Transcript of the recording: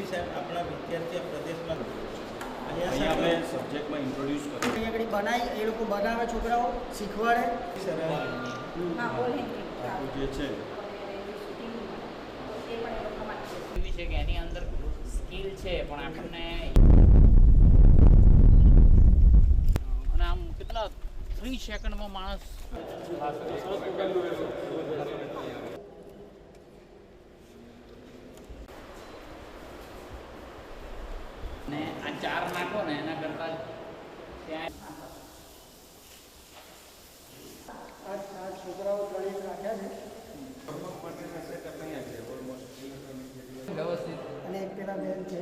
જી સાહેબ, આપણા વિદ્યાર્થીઓ પ્રદેશમાં અહીંયા આપણે સબ્જેક્ટમાં ઇન્ટ્રોડ્યુસ કર્યું. અહીંયા આગળ બનાવી, એ લોકો બનાવે, છોકરાઓ શીખવાડે. આપણું જે છે એવી છે કે એની અંદર સ્કિલ છે પણ આપણને અને આમ કેટલા 3 સેકન્ડમાં માણસ ને આ 4 નાખો ને એના કરતા ત્યાં આ છોકરાઓ ત્રણેય રાખ્યા છે વ્યવસ્થિત અને એક પેલા બેન છે.